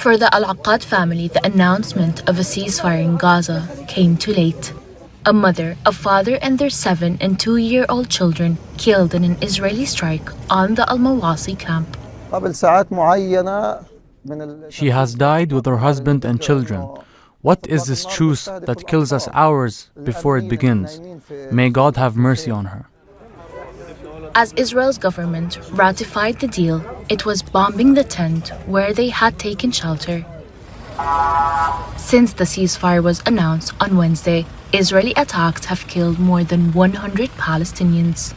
For the Al-Aqad family, the announcement of a ceasefire in Gaza came too late. A mother, a father, and their 7- and 2-year-old children killed in an Israeli strike on the Al-Mawasi camp. She has died with her husband and children. What is this truce that kills us hours before it begins? May God have mercy on her. As Israel's government ratified the deal, it was bombing the tent where they had taken shelter. Since the ceasefire was announced on Wednesday, Israeli attacks have killed more than 100 Palestinians.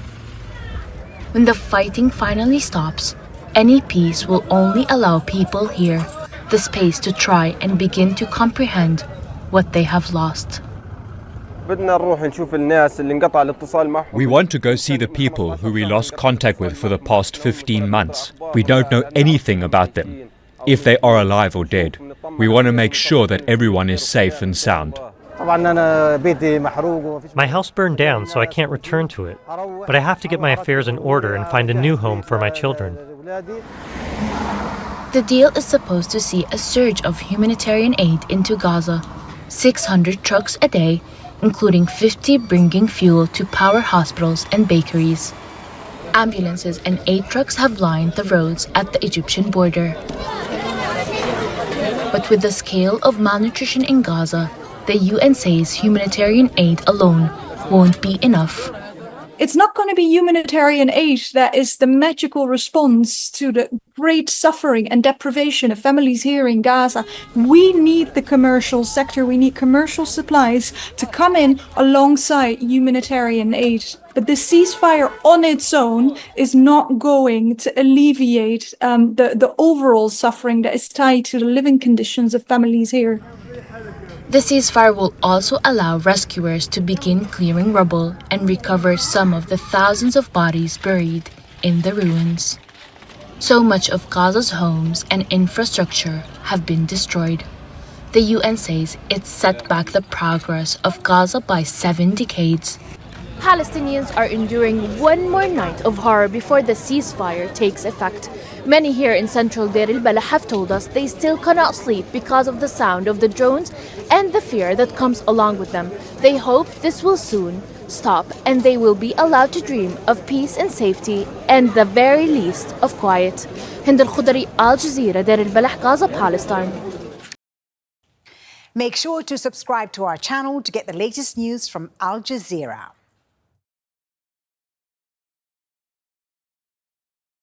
When the fighting finally stops, any peace will only allow people here the space to try and begin to comprehend what they have lost. We want to go see the people who we lost contact with for the past 15 months. We don't know anything about them, if they are alive or dead. We want to make sure that everyone is safe and sound. My house burned down, so I can't return to it. But I have to get my affairs in order and find a new home for my children. The deal is supposed to see a surge of humanitarian aid into Gaza, 600 trucks a day, including 50 bringing fuel to power hospitals and bakeries. Ambulances and aid trucks have lined the roads at the Egyptian border. But with the scale of malnutrition in Gaza, the UN says humanitarian aid alone won't be enough. It's not going to be humanitarian aid that is the magical response to the great suffering and deprivation of families here in Gaza. We need the commercial sector, we need commercial supplies to come in alongside humanitarian aid. But the ceasefire on its own is not going to alleviate the overall suffering that is tied to the living conditions of families here. The ceasefire will also allow rescuers to begin clearing rubble and recover some of the thousands of bodies buried in the ruins. So much of Gaza's homes and infrastructure have been destroyed. The UN says it's set back the progress of Gaza by 7 decades. Palestinians are enduring one more night of horror before the ceasefire takes effect. Many here in central Deir el-Balah have told us they still cannot sleep because of the sound of the drones and the fear that comes along with them. They hope this will soon stop and they will be allowed to dream of peace and safety and the very least of quiet. Hind el-Khoudary, Al Jazeera, Deir el-Balah, Gaza, Palestine. Make sure to subscribe to our channel to get the latest news from Al Jazeera.